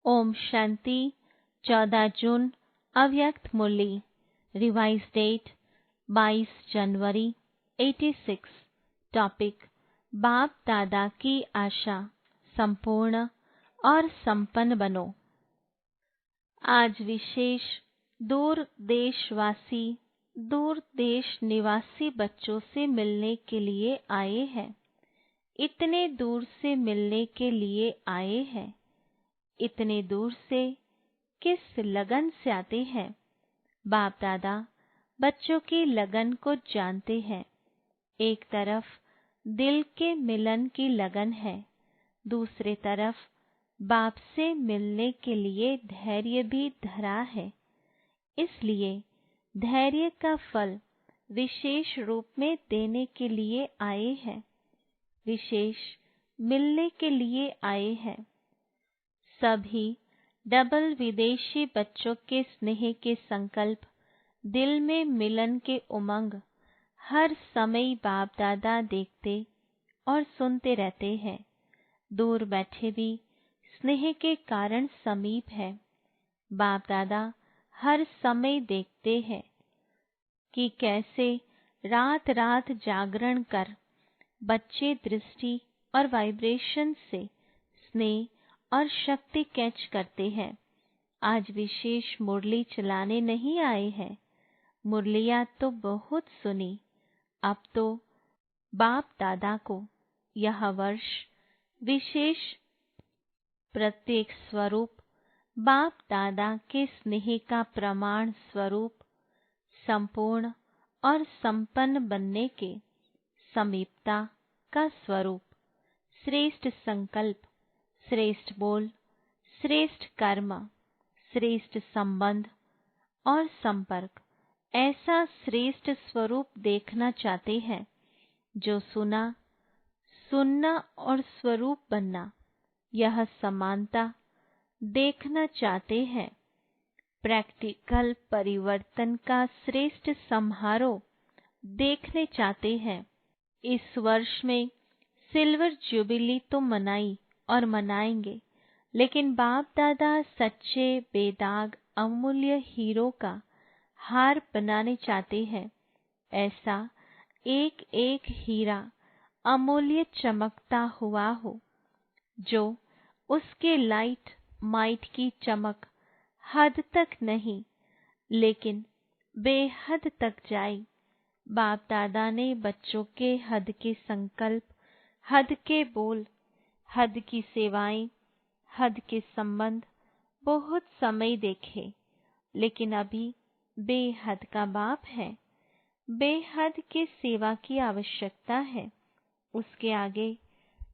ओम शांति। 14 जून अव्यक्त मुरली। Revise date 22 जनवरी 86। Topic बाप दादा की आशा संपूर्ण और संपन्न बनो। आज विशेष दूर देशवासी दूर देश निवासी बच्चों से मिलने के लिए आए हैं। इतने दूर से मिलने के लिए आए हैं। इतने दूर से किस लगन से आते हैं? बाप दादा बच्चों की लगन को जानते हैं। एक तरफ दिल के मिलन की लगन है, दूसरी तरफ बाप से मिलने के लिए धैर्य भी धरा है। इसलिए धैर्य का फल विशेष रूप में देने के लिए आए हैं, विशेष मिलने के लिए आए हैं। सभी डबल विदेशी बच्चों के स्नेह के संकल्प, दिल में मिलन के उमंग हर समय बाप दादा देखते और सुनते रहते हैं। दूर बैठे भी स्नेह के कारण समीप है। बाप दादा हर समय देखते हैं कि कैसे रात रात जागरण कर बच्चे दृष्टि और वाइब्रेशन से स्नेह और शक्ति कैच करते हैं। आज विशेष मुरली चलाने नहीं आए हैं। मुरलियाँ तो बहुत सुनी, अब तो बाप दादा को यह वर्ष विशेष प्रत्येक स्वरूप बाप दादा के स्नेह का प्रमाण स्वरूप संपूर्ण और संपन्न बनने के समीपता का स्वरूप, श्रेष्ठ संकल्प, श्रेष्ठ बोल, श्रेष्ठ कर्म, श्रेष्ठ संबंध और संपर्क, ऐसा श्रेष्ठ स्वरूप देखना चाहते हैं। जो सुनना और स्वरूप बनना, यह समानता देखना चाहते हैं। प्रैक्टिकल परिवर्तन का श्रेष्ठ समारोह देखने चाहते हैं। इस वर्ष में सिल्वर जुबिली तो मनाई और मनाएंगे, लेकिन बाप दादा सच्चे बेदाग अमूल्य हीरो का हार बनाने चाहते हैं। ऐसा एक एक हीरा अमूल्य चमकता हुआ हो, जो उसके लाइट माइट की चमक हद तक नहीं लेकिन बेहद तक जाए। बाप दादा ने बच्चों के हद के संकल्प, हद के बोल, हद की सेवाएं, हद के संबंध बहुत समय देखे, लेकिन अभी बेहद का बाप है। बेहद की सेवा की आवश्यकता है। उसके आगे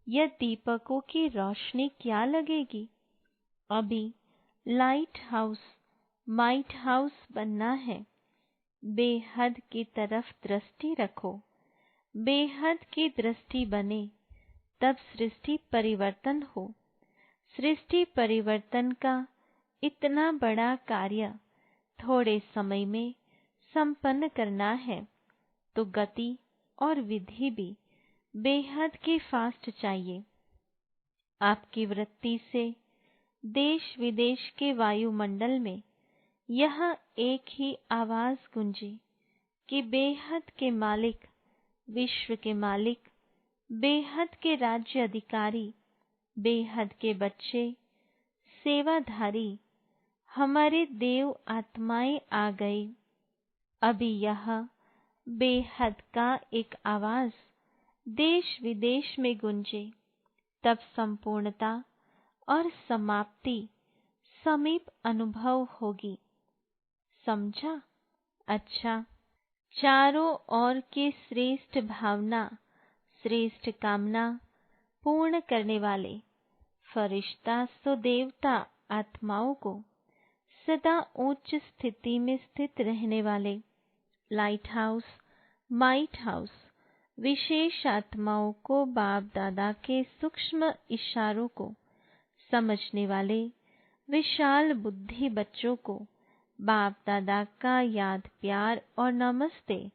यह दीपकों की रोशनी क्या लगेगी? अभी लाइट हाउस माइट हाउस बनना है। बेहद की तरफ दृष्टि रखो। बेहद की दृष्टि बने तब सृष्टि परिवर्तन हो। सृष्टि परिवर्तन का इतना बड़ा कार्य थोड़े समय में संपन्न करना है, तो गति और विधि भी बेहद की फास्ट चाहिए। आपकी वृत्ति से देश विदेश के वायुमंडल में यह एक ही आवाज गूंजे कि बेहद के मालिक, विश्व के मालिक, बेहद के राज्य अधिकारी, बेहद के बच्चे, सेवाधारी, हमारे देव आत्माएं आ गए। अभी यह बेहद का एक आवाज देश विदेश में गूंजे, तब संपूर्णता और समाप्ति समीप अनुभव होगी। समझा? अच्छा, चारों ओर के श्रेष्ठ भावना, श्रेष्ठ कामना पूर्ण करने वाले फरिश्ता सो देवता आत्माओं को सदा उच्च स्थिति में स्थित रहने वाले लाइट हाउस माइट हाउस विशेष आत्माओं को बाप दादा के सूक्ष्म इशारों को समझने वाले विशाल बुद्धि बच्चों को बाप दादा का याद प्यार और नमस्ते।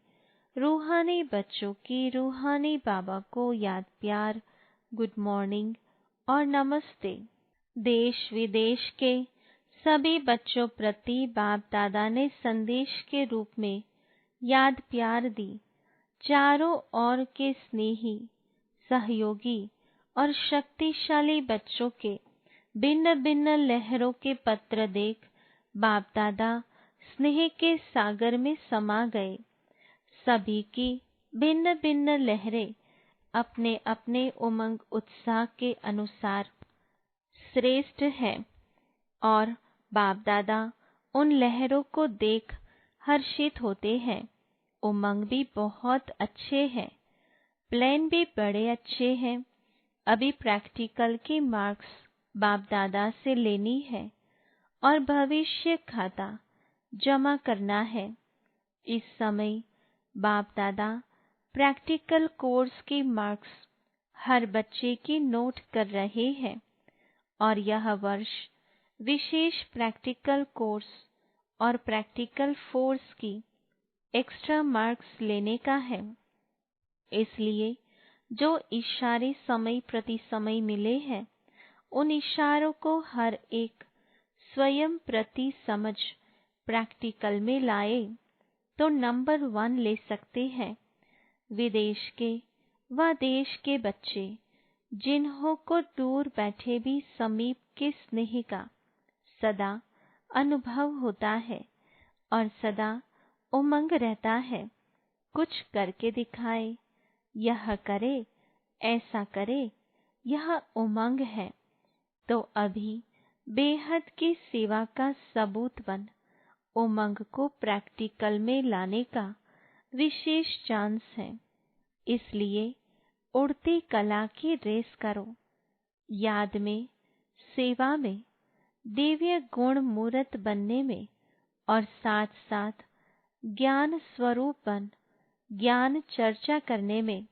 रूहानी बच्चों की रूहानी बाबा को याद प्यार, गुड मॉर्निंग और नमस्ते। देश विदेश के सभी बच्चों प्रति बाप दादा ने संदेश के रूप में याद प्यार दी। चारों ओर के स्नेही, सहयोगी और शक्तिशाली बच्चों के भिन्न भिन्न लहरों के पत्र देख बाप दादा स्नेह के सागर में समा गए। सभी की भिन्न भिन्न लहरें अपने अपने उमंग उत्साह के अनुसार श्रेष्ठ है और बाप दादा उन लहरों को देख हर्षित होते हैं। उमंग भी बहुत अच्छे हैं, प्लान भी बड़े अच्छे हैं। अभी प्रैक्टिकल की मार्क्स बाप दादा से लेनी है और भविष्य खाता जमा करना है। इस समय बाप दादा प्रैक्टिकल कोर्स की मार्क्स हर बच्चे की नोट कर रहे हैं और यह वर्ष विशेष प्रैक्टिकल कोर्स और प्रैक्टिकल फोर्स की एक्स्ट्रा मार्क्स लेने का है। इसलिए जो इशारे समय प्रति समय मिले हैं उन इशारों को हर एक स्वयं प्रति समझ प्रैक्टिकल में लाए तो नंबर 1 ले सकते हैं। विदेश के व देश के बच्चे जिन्हों को दूर बैठे भी समीप के स्नेह का सदा अनुभव होता है और सदा उमंग रहता है, कुछ करके दिखाए, यह करे, ऐसा करे, यह उमंग है, तो अभी बेहद की सेवा का सबूत बन उमंग को प्रैक्टिकल में लाने का विशेष चांस है। इसलिए उड़ती कला की रेस करो, याद में, सेवा में, दिव्य गुण मूर्त बनने में और साथ साथ ज्ञान स्वरूप बन ज्ञान चर्चा करने में,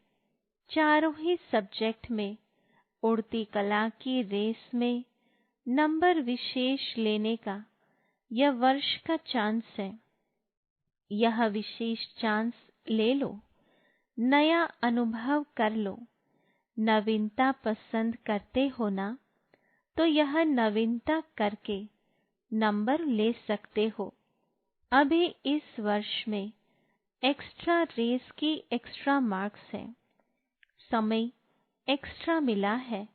चारों ही सब्जेक्ट में उड़ती कला की रेस में नंबर विशेष लेने का यह वर्ष का चांस है। यह विशेष चांस ले लो, नया अनुभव कर लो। नवीनता पसंद करते हो ना, तो यह नवीनता करके नंबर ले सकते हो। अभी इस वर्ष में एक्स्ट्रा रेस की एक्स्ट्रा मार्क्स है, समय एक्स्ट्रा मिला है।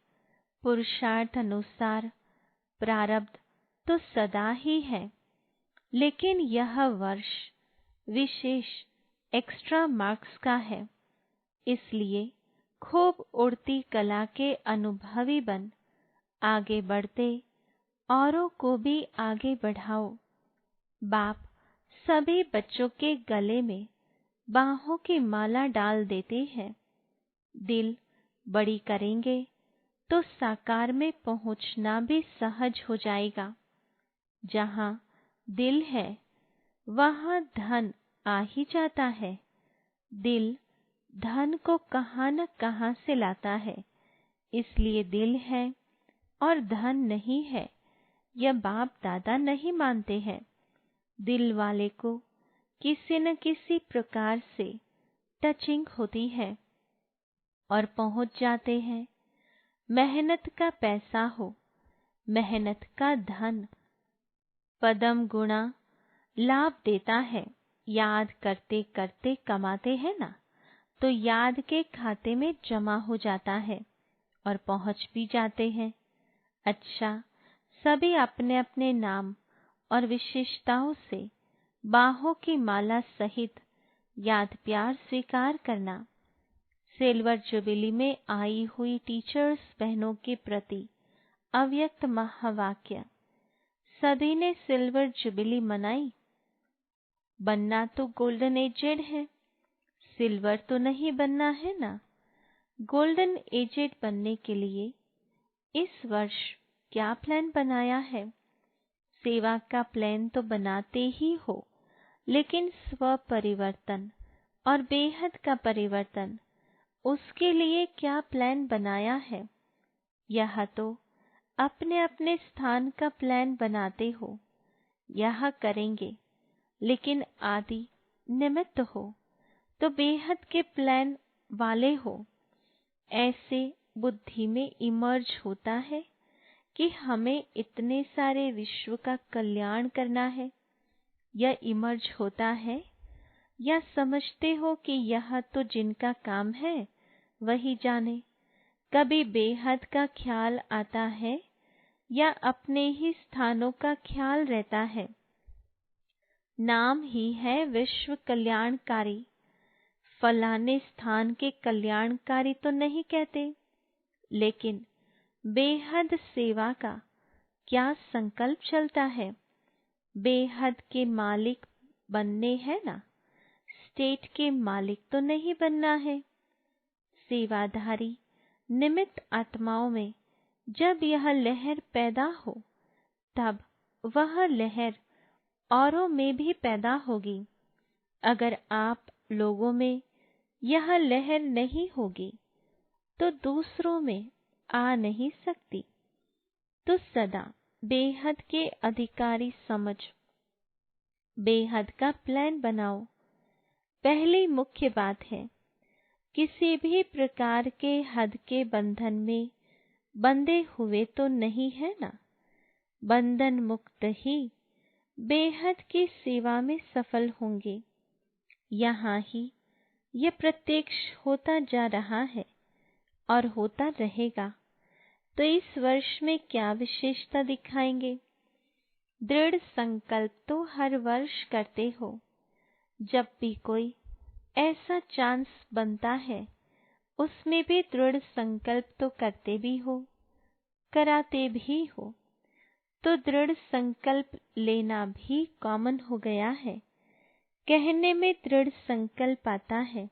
पुरुषार्थ अनुसार प्रारब्ध तो सदा ही है, लेकिन यह वर्ष विशेष एक्स्ट्रा मार्क्स का है। इसलिए खूब उड़ती कला के अनुभवी बन आगे बढ़ते औरों को भी आगे बढ़ाओ। बाप सभी बच्चों के गले में बाहों की माला डाल देते हैं। दिल बड़ी करेंगे तो साकार में पहुंचना भी सहज हो जाएगा। जहां दिल है वहां धन आ ही जाता है। दिल धन को कहां न कहां से लाता है, इसलिए दिल है और धन नहीं है, यह बाप दादा नहीं मानते हैं। दिल वाले को किसी न किसी प्रकार से टचिंग होती है और पहुंच जाते हैं। मेहनत का पैसा हो, मेहनत का धन पदम गुणा लाभ देता है। याद करते करते कमाते हैं ना, तो याद के खाते में जमा हो जाता है और पहुंच भी जाते हैं। अच्छा, सभी अपने अपने नाम और विशेषताओं से बाहों की माला सहित याद प्यार स्वीकार करना। सिल्वर जुबिली में आई हुई टीचर्स बहनों के प्रति अव्यक्त महावाक्य। सभी ने सिल्वर जुबिली मनाई। बनना तो गोल्डन एजेड है, सिल्वर तो नहीं बनना है ना। गोल्डन एजेड बनने के लिए इस वर्ष क्या प्लान बनाया है? सेवा का प्लान तो बनाते ही हो, लेकिन स्व परिवर्तन और बेहद का परिवर्तन, उसके लिए क्या प्लान बनाया है? यह तो अपने अपने स्थान का प्लान बनाते हो, यह करेंगे, लेकिन आदि निमित्त हो तो बेहद के प्लान वाले हो। ऐसे बुद्धि में इमर्ज होता है कि हमें इतने सारे विश्व का कल्याण करना है? यह इमर्ज होता है, या समझते हो कि यह तो जिनका काम है वही जाने? कभी बेहद का ख्याल आता है या अपने ही स्थानों का ख्याल रहता है? नाम ही है विश्व कल्याणकारी, फलाने स्थान के कल्याणकारी तो नहीं कहते। लेकिन बेहद सेवा का क्या संकल्प चलता है? बेहद के मालिक बनने हैं ना, स्टेट के मालिक तो नहीं बनना है। सेवाधारी निमित्त आत्माओं में जब यह लहर पैदा हो, तब वह लहर औरों में भी पैदा होगी। अगर आप लोगों में यह लहर नहीं होगी तो दूसरों में आ नहीं सकती। तो सदा बेहद के अधिकारी समझ बेहद का प्लान बनाओ। पहली मुख्य बात है, किसी भी प्रकार के हद के बंधन में बंधे हुए तो नहीं है ना। बंधन मुक्त ही बेहद की सेवा में सफल होंगे। यहाँ ही यह प्रत्यक्ष होता जा रहा है और होता रहेगा। तो इस वर्ष में क्या विशेषता दिखाएंगे? दृढ़ संकल्प तो हर वर्ष करते हो। जब भी कोई ऐसा चांस बनता है, उसमें भी दृढ़ संकल्प तो करते भी हो, कराते भी हो। तो दृढ़ संकल्प लेना भी कॉमन हो गया है। कहने में दृढ़ संकल्प आता है,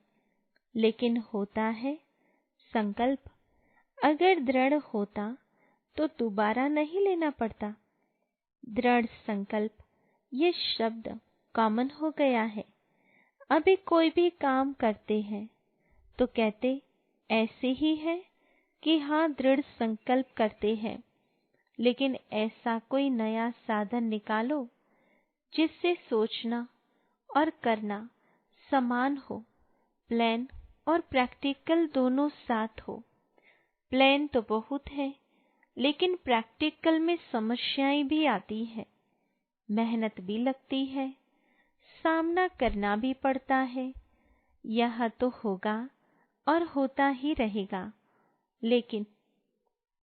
लेकिन होता है संकल्प। अगर दृढ़ होता तो दोबारा नहीं लेना पड़ता। दृढ़ संकल्प ये शब्द कॉमन हो गया है। अभी कोई भी काम करते हैं तो कहते ऐसे ही है कि हाँ दृढ़ संकल्प करते हैं, लेकिन ऐसा कोई नया साधन निकालो जिससे सोचना और करना समान हो, प्लान और प्रैक्टिकल दोनों साथ हो। प्लान तो बहुत है, लेकिन प्रैक्टिकल में समस्याएं भी आती है, मेहनत भी लगती है, सामना करना भी पड़ता है। यह तो होगा और होता ही रहेगा। लेकिन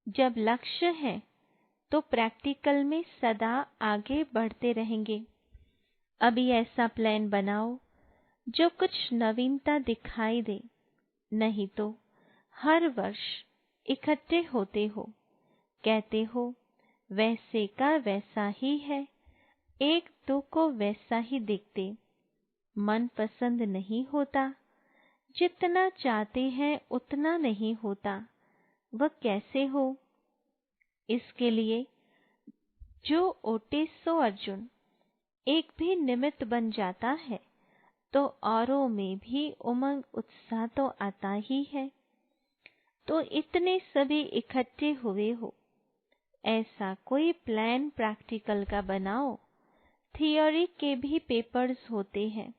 जब लक्ष्य है तो प्रैक्टिकल में सदा आगे बढ़ते रहेंगे। अभी ऐसा प्लान बनाओ जो कुछ नवीनता दिखाई दे, नहीं तो हर वर्ष इकट्ठे होते हो, कहते हो वैसे का वैसा ही है, एक दो को वैसा ही देखते, मन पसंद नहीं होता, जितना चाहते हैं उतना नहीं होता, वह कैसे हो? इसके लिए जो ओटे सो अर्जुन एक भी निमित्त बन जाता है, तो औरों में भी उमंग उत्साह तो आता ही है। तो इतने सभी इकट्ठे हुए हो, ऐसा कोई प्लान प्रैक्टिकल का बनाओ। थियोरी के भी पेपर्स होते हैं,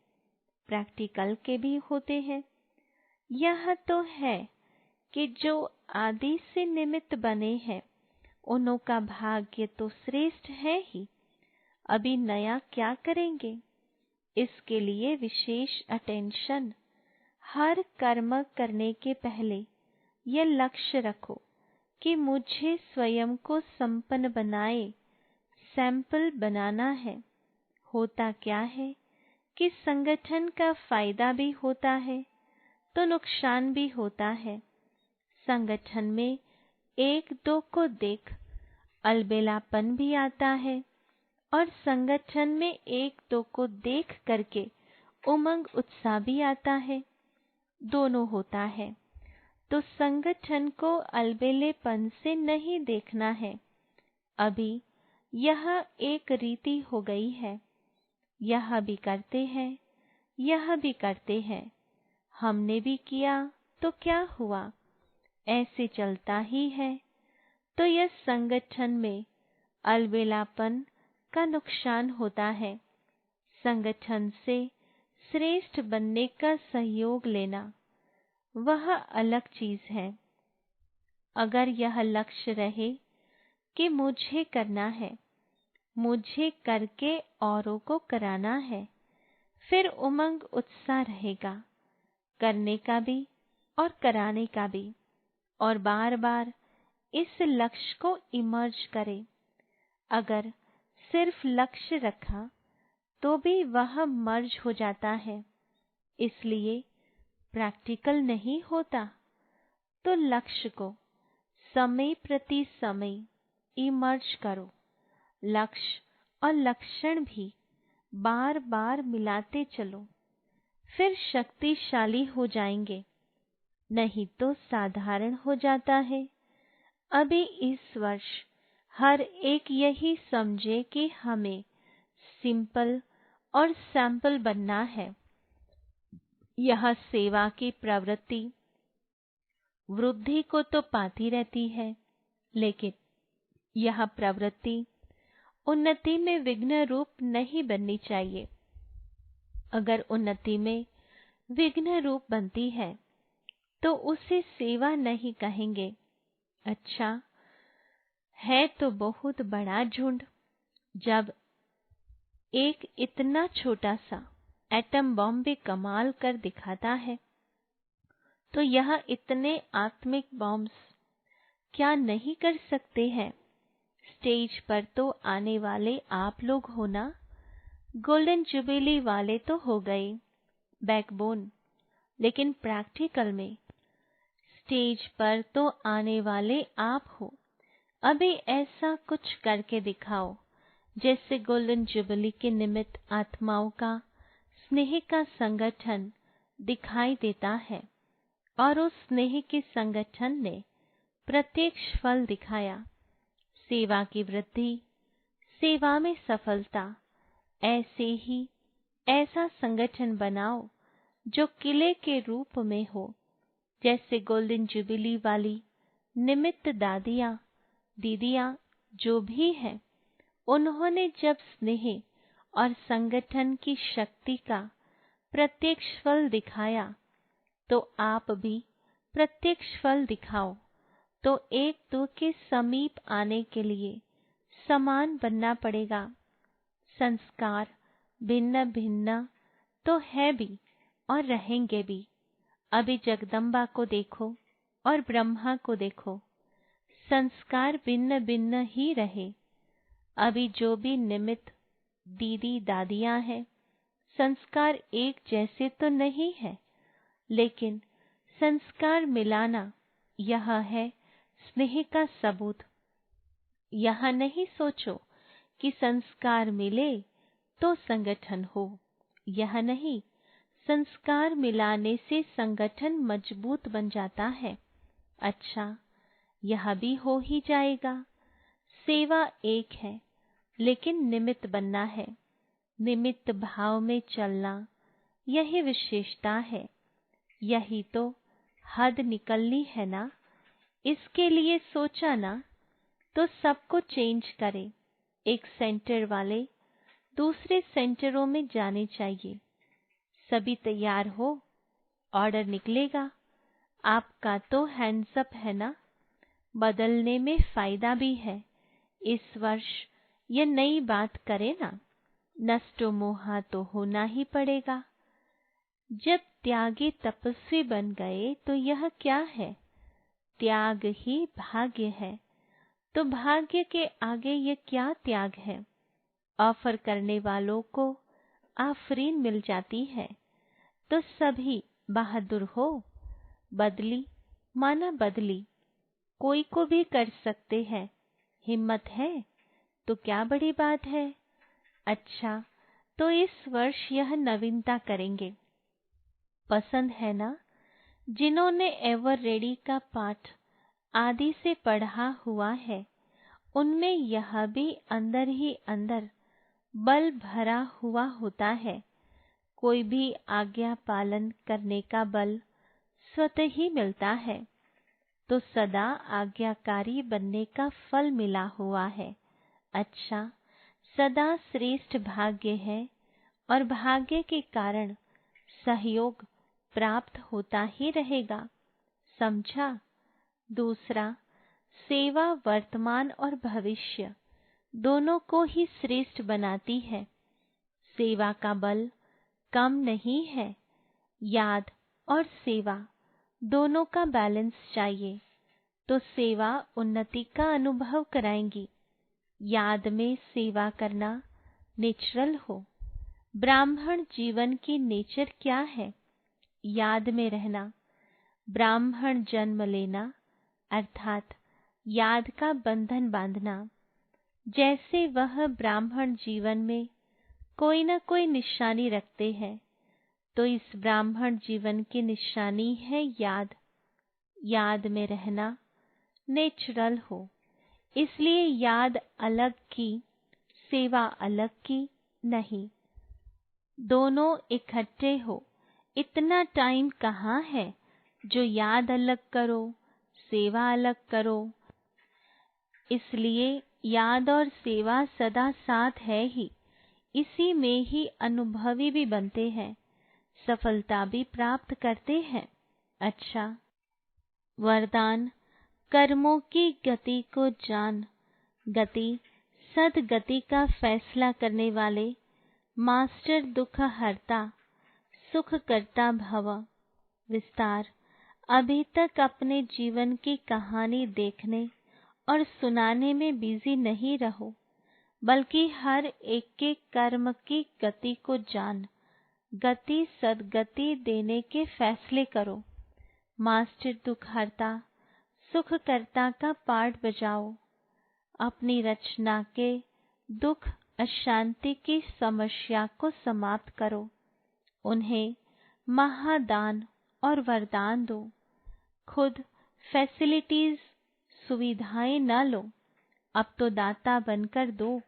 प्रैक्टिकल के भी होते हैं। यह तो है कि जो आदि से निमित्त बने हैं, उन्हों का भाग्य तो श्रेष्ठ है ही। अभी नया क्या करेंगे? इसके लिए विशेष अटेंशन। हर कर्म करने के पहले यह लक्ष्य रखो कि मुझे स्वयं को संपन्न बनाए, सैंपल बनाना है। होता क्या है कि संगठन का फायदा भी होता है तो नुकसान भी होता है। संगठन में एक दो को देख अलबेलापन भी आता है, और संगठन में एक दो को देख करके उमंग उत्साह भी आता है, दोनों होता है। तो संगठन को अलबेलेपन से नहीं देखना है। अभी यह एक रीति हो गई है, यह भी करते हैं, यह भी करते हैं, हमने भी किया तो क्या हुआ, ऐसे चलता ही है। तो यह संगठन में अलबेलापन का नुकसान होता है। संगठन से श्रेष्ठ बनने का सहयोग लेना वह अलग चीज है। अगर यह लक्ष्य रहे कि मुझे करना है, मुझे करके औरों को कराना है, फिर उमंग उत्साह रहेगा करने का भी और कराने का भी। और बार बार इस लक्ष्य को इमर्ज करें। अगर सिर्फ लक्ष्य रखा तो भी वह मर्ज हो जाता है, इसलिए प्रैक्टिकल नहीं होता। तो लक्ष्य को समय प्रति समय इमर्ज करो। लक्ष्य और लक्षण भी बार बार मिलाते चलो, फिर शक्तिशाली हो जाएंगे, नहीं तो साधारण हो जाता है। अभी इस वर्ष हर एक यही समझे कि हमें सिंपल और सैंपल बनना है। यह सेवा की प्रवृत्ति वृद्धि को तो पाती रहती है, लेकिन यह प्रवृत्ति उन्नति में विघ्न रूप नहीं बननी चाहिए। अगर उन्नति में विघ्न रूप बनती है तो उसे सेवा नहीं कहेंगे। अच्छा है तो बहुत बड़ा झुंड। जब एक इतना छोटा सा एटम बॉम्ब भी कमाल कर दिखाता है, तो यह इतने आत्मिक बॉम्ब्स क्या नहीं कर सकते हैं। स्टेज पर तो आने वाले आप लोग हो ना, गोल्डन जुबिली वाले तो हो गए बैकबोन, लेकिन प्रैक्टिकल में स्टेज पर तो आने वाले आप हो। अभी ऐसा कुछ करके दिखाओ जैसे गोल्डन जुबिली के निमित्त आत्माओं का स्नेह का संगठन दिखाई देता है, और उस स्नेह के संगठन ने प्रत्यक्ष फल दिखाया। सेवा की वृद्धि, सेवा में सफलता। ऐसे ही ऐसा संगठन बनाओ जो किले के रूप में हो, जैसे गोल्डन जुबिली वाली निमित्त दादियाँ दीदियाँ जो भी हैं, उन्होंने जब स्नेह और संगठन की शक्ति का प्रत्यक्ष फल दिखाया, तो आप भी प्रत्यक्ष फल दिखाओ। तो एक दो के समीप आने के लिए समान बनना पड़ेगा। संस्कार भिन्न भिन्न तो है भी और रहेंगे भी। अभी जगदम्बा को देखो और ब्रह्मा को देखो, संस्कार भिन्न भिन्न ही रहे। अभी जो भी निमित्त दीदी दादियाँ हैं, संस्कार एक जैसे तो नहीं है, लेकिन संस्कार मिलाना यह है स्नेह का सबूत। यह नहीं सोचो कि संस्कार मिले तो संगठन हो, यह नहीं, संस्कार मिलाने से संगठन मजबूत बन जाता है। अच्छा यह भी हो ही जाएगा। सेवा एक है, लेकिन निमित्त बनना है। निमित्त भाव में चलना, यही विशेषता है। यही तो हद निकलनी है ना। इसके लिए सोचा ना, तो सबको चेंज करें। एक सेंटर वाले दूसरे सेंटरों में जाने चाहिए। सभी तैयार हो, ऑर्डर निकलेगा। आपका तो हैंड्स अप है ना। बदलने में फायदा भी है। इस वर्ष ये नई बात करे ना, नष्टो मोहा तो होना ही पड़ेगा। जब त्यागी तपस्वी बन गए तो यह क्या है, त्याग ही भाग्य है। तो भाग्य के आगे ये क्या त्याग है। ऑफर करने वालों को आफरीन मिल जाती है, तो सभी बहादुर हो। बदली माना बदली, कोई को भी कर सकते हैं। हिम्मत है तो क्या बड़ी बात है। अच्छा तो इस वर्ष यह नवीनता करेंगे। पसंद है ना। जिन्होंने एवर रेडी का पाठ आदि से पढ़ा हुआ है, उनमें यह भी अंदर ही अंदर बल भरा हुआ होता है। कोई भी आज्ञा पालन करने का बल स्वतः ही मिलता है, तो सदा आज्ञाकारी बनने का फल मिला हुआ है। अच्छा सदा श्रेष्ठ भाग्य है, और भाग्य के कारण सहयोग प्राप्त होता ही रहेगा। समझा। दूसरा, सेवा वर्तमान और भविष्य दोनों को ही श्रेष्ठ बनाती है। सेवा का बल कम नहीं है। याद और सेवा दोनों का बैलेंस चाहिए तो सेवा उन्नति का अनुभव कराएंगी। याद में सेवा करना नेचुरल हो। ब्राह्मण जीवन की नेचर क्या है? याद में रहना। ब्राह्मण जन्म लेना अर्थात याद का बंधन बांधना। जैसे वह ब्राह्मण जीवन में कोई न कोई निशानी रखते हैं, तो इस ब्राह्मण जीवन की निशानी है याद। याद में रहना नेचुरल हो। इसलिए याद अलग की, सेवा अलग की नहीं, दोनों इकट्ठे हो। इतना टाइम कहाँ है जो याद अलग करो, सेवा अलग करो। इसलिए याद और सेवा सदा साथ है ही। इसी में ही अनुभवी भी बनते हैं, सफलता भी प्राप्त करते हैं। अच्छा, वरदान कर्मों की गति को जान। गति सदगति का फैसला करने वाले मास्टर दुख हरता सुख करता भव। विस्तार। अभी तक अपने जीवन की कहानी देखने और सुनाने में बिजी नहीं रहो, बल्कि हर एक के कर्म की गति को जान, गति सदगति देने के फैसले करो। मास्टर दुख हरता सुख करता का पाठ बजाओ। अपनी रचना के दुख अशांति की समस्या को समाप्त करो। उन्हें महादान और वरदान दो। खुद फैसिलिटीज सुविधाएं न लो, अब तो दाता बनकर दो।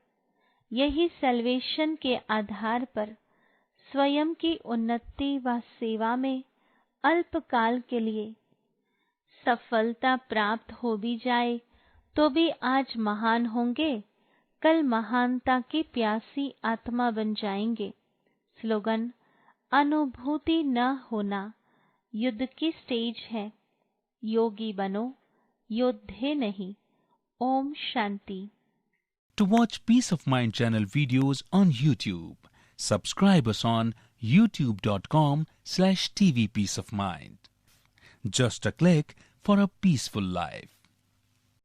यही सल्वेशन के आधार पर स्वयं की उन्नति व सेवा में अल्पकाल के लिए सफलता प्राप्त हो भी जाए तो भी आज महान होंगे, कल महानता की प्यासी आत्मा बन जाएंगे। स्लोगन अनुभूति न होना युद्ध की स्टेज है। योगी बनो, योद्धे नहीं। Om Shanti. To watch Peace of Mind channel videos on YouTube, subscribe us on youtube.com/tvpeaceofmind. Just a click for a peaceful life.